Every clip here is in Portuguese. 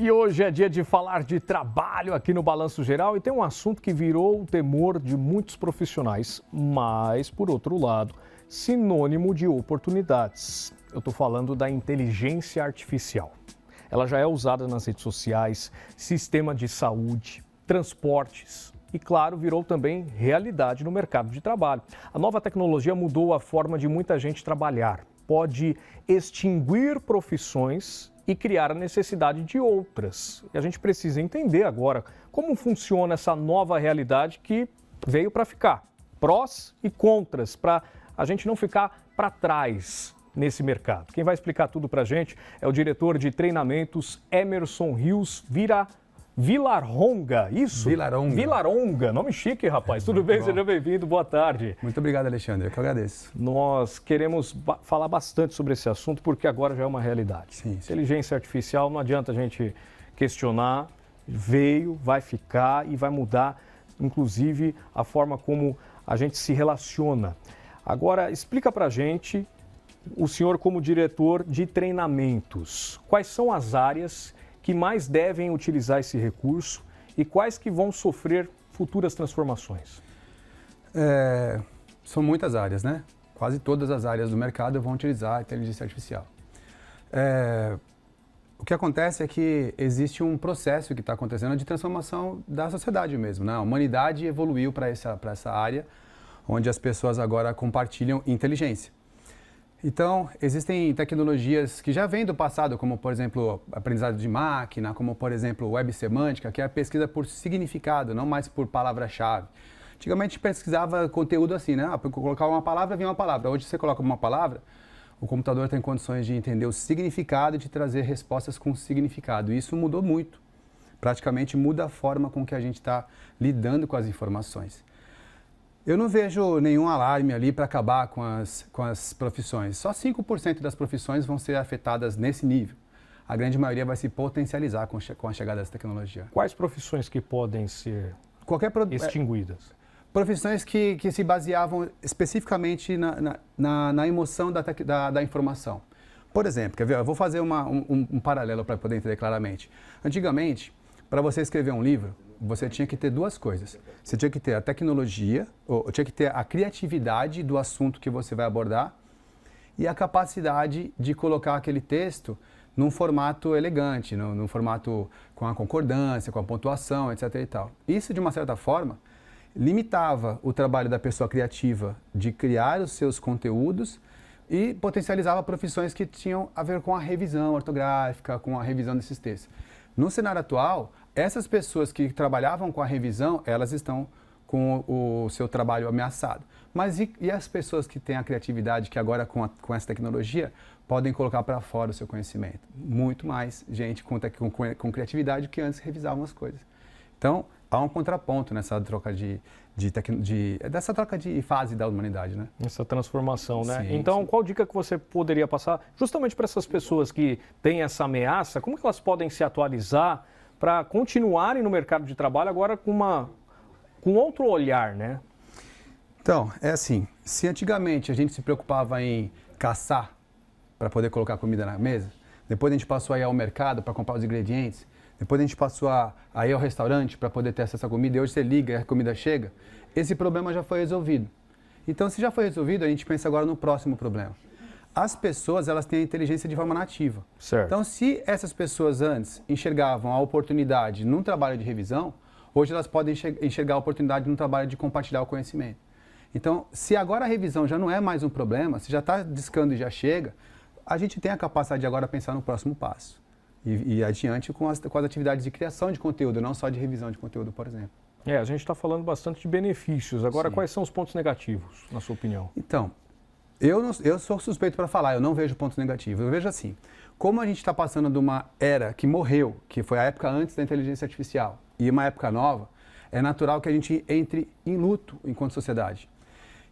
E hoje é dia de falar de trabalho aqui no Balanço Geral e tem um assunto que virou o temor de muitos profissionais, mas, por outro lado, sinônimo de oportunidades. Eu estou falando da inteligência artificial. Ela já é usada nas redes sociais, sistema de saúde, transportes e, claro, virou também realidade no mercado de trabalho. A nova tecnologia mudou a forma de muita gente trabalhar, pode extinguir profissões e criar a necessidade de outras. E a gente precisa entender agora como funciona essa nova realidade que veio para ficar. Prós e contras, para a gente não ficar para trás nesse mercado. Quem vai explicar tudo para a gente é o diretor de treinamentos Emerson Rios Vilaronga, isso? Vilaronga, nome chique, rapaz. Tudo bem? Seja bem-vindo, boa tarde. Muito obrigado, Alexandre, eu que agradeço. Nós queremos falar bastante sobre esse assunto porque agora já é uma realidade. Sim. Inteligência artificial, não adianta a gente questionar, veio, vai ficar e vai mudar, inclusive, a forma como a gente se relaciona. Agora, explica pra gente, o senhor como diretor de treinamentos, quais são as áreas que mais devem utilizar esse recurso e quais que vão sofrer futuras transformações? São muitas áreas, né? Quase todas as áreas do mercado vão utilizar a inteligência artificial. O que acontece é que existe um processo que está acontecendo de transformação da sociedade mesmo, né? A humanidade evoluiu para essa área, onde as pessoas agora compartilham inteligência. Então, existem tecnologias que já vêm do passado, como, por exemplo, aprendizado de máquina, como, por exemplo, web semântica, que é a pesquisa por significado, não mais por palavra-chave. Antigamente, pesquisava conteúdo assim, né? Para colocar uma palavra, vinha uma palavra. Hoje, você coloca uma palavra, o computador tem condições de entender o significado e de trazer respostas com significado. E isso mudou muito. Praticamente muda a forma com que a gente está lidando com as informações. Eu não vejo nenhum alarme ali para acabar com as profissões. Só 5% das profissões vão ser afetadas nesse nível. A grande maioria vai se potencializar com a chegada dessa tecnologia. Quais profissões que podem ser extinguidas? Profissões que se baseavam especificamente na emoção da informação. Por exemplo, quer ver? Eu vou fazer um paralelo para poder entender claramente. Antigamente, para você escrever um livro, você tinha que ter duas coisas. Você tinha que ter a tecnologia, ou tinha que ter a criatividade do assunto que você vai abordar e a capacidade de colocar aquele texto num formato elegante, num formato com a concordância, com a pontuação, etc. e tal. Isso, de uma certa forma, limitava o trabalho da pessoa criativa de criar os seus conteúdos e potencializava profissões que tinham a ver com a revisão ortográfica, com a revisão desses textos. No cenário atual, essas pessoas que trabalhavam com a revisão, elas estão com o seu trabalho ameaçado. Mas e as pessoas que têm a criatividade, que agora com essa tecnologia, podem colocar para fora o seu conhecimento? Muito mais gente com criatividade que antes revisavam as coisas. Então, há um contraponto nessa troca dessa troca de fase da humanidade, né? Essa transformação, né? Sim, então, sim. Qual dica que você poderia passar justamente para essas pessoas que têm essa ameaça? Como que elas podem se atualizar para continuarem no mercado de trabalho agora com outro olhar, né? Então, é assim, se antigamente a gente se preocupava em caçar para poder colocar comida na mesa, depois a gente passou a ir ao mercado para comprar os ingredientes, depois a gente passou a ir ao restaurante para poder ter acesso à comida, e hoje você liga e a comida chega, esse problema já foi resolvido. Então, se já foi resolvido, a gente pensa agora no próximo problema. As pessoas, elas têm a inteligência de forma nativa. Certo. Então, se essas pessoas antes enxergavam a oportunidade num trabalho de revisão, hoje elas podem enxergar a oportunidade num trabalho de compartilhar o conhecimento. Então, se agora a revisão já não é mais um problema, se já está discando e já chega, a gente tem a capacidade de agora pensar no próximo passo. E adiante com as atividades de criação de conteúdo, não só de revisão de conteúdo, por exemplo. A gente está falando bastante de benefícios. Agora, Sim. Quais são os pontos negativos, na sua opinião? Então, eu sou suspeito para falar, eu não vejo pontos negativos. Eu vejo assim, como a gente está passando de uma era que morreu, que foi a época antes da inteligência artificial, e uma época nova, é natural que a gente entre em luto enquanto sociedade.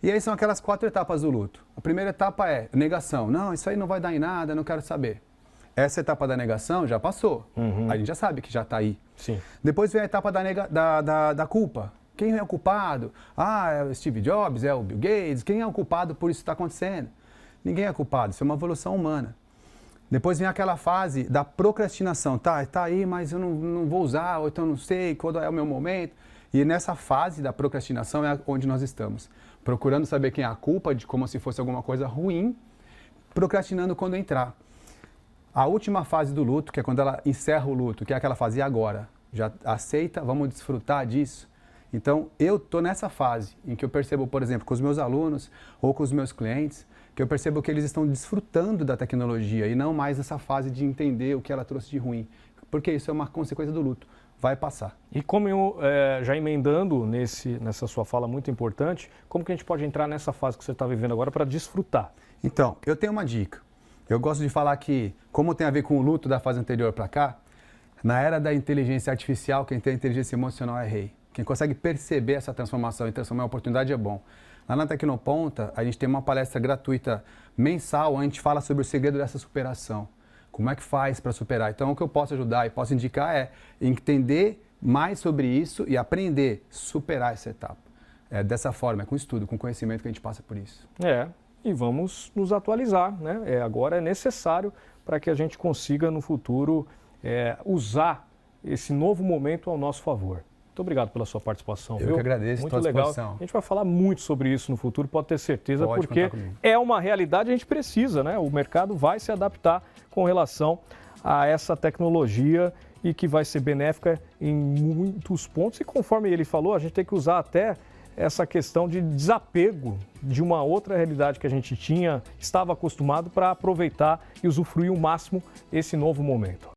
E aí são aquelas 4 etapas do luto. A primeira etapa é negação. Não, isso aí não vai dar em nada, não quero saber. Essa etapa da negação já passou. A gente já sabe que já está aí. Sim. Depois vem a etapa da culpa. Quem é o culpado? É o Steve Jobs, é o Bill Gates. Quem é o culpado por isso que está acontecendo? Ninguém é culpado, isso é uma evolução humana. Depois vem aquela fase da procrastinação. Tá aí, mas eu não vou usar, ou então não sei quando é o meu momento. E nessa fase da procrastinação é onde nós estamos. Procurando saber quem é a culpa, de como se fosse alguma coisa ruim, procrastinando quando entrar. A última fase do luto, que é quando ela encerra o luto, que é aquela fase, e agora? Já aceita, vamos desfrutar disso? Então, eu estou nessa fase em que eu percebo, por exemplo, com os meus alunos ou com os meus clientes, que eu percebo que eles estão desfrutando da tecnologia e não mais essa fase de entender o que ela trouxe de ruim. Porque isso é uma consequência do luto. Vai passar. E como eu, já emendando nessa sua fala muito importante, como que a gente pode entrar nessa fase que você está vivendo agora para desfrutar? Então, eu tenho uma dica. Eu gosto de falar que, como tem a ver com o luto da fase anterior para cá, na era da inteligência artificial, quem tem a inteligência emocional é rei. Quem consegue perceber essa transformação e transformar a oportunidade é bom. Lá na Tecnoponta, a gente tem uma palestra gratuita mensal, onde a gente fala sobre o segredo dessa superação. Como é que faz para superar? Então, o que eu posso ajudar e posso indicar é entender mais sobre isso e aprender a superar essa etapa. É dessa forma, é com estudo, com conhecimento que a gente passa por isso. E vamos nos atualizar, né? Agora é necessário para que a gente consiga, no futuro, usar esse novo momento ao nosso favor. Muito obrigado pela sua participação. Eu que agradeço, muito legal. A gente vai falar muito sobre isso no futuro, pode ter certeza, pode porque é uma realidade, a gente precisa, né? O mercado vai se adaptar com relação a essa tecnologia e que vai ser benéfica em muitos pontos. E conforme ele falou, a gente tem que usar até essa questão de desapego de uma outra realidade que a gente estava acostumado para aproveitar e usufruir o máximo esse novo momento.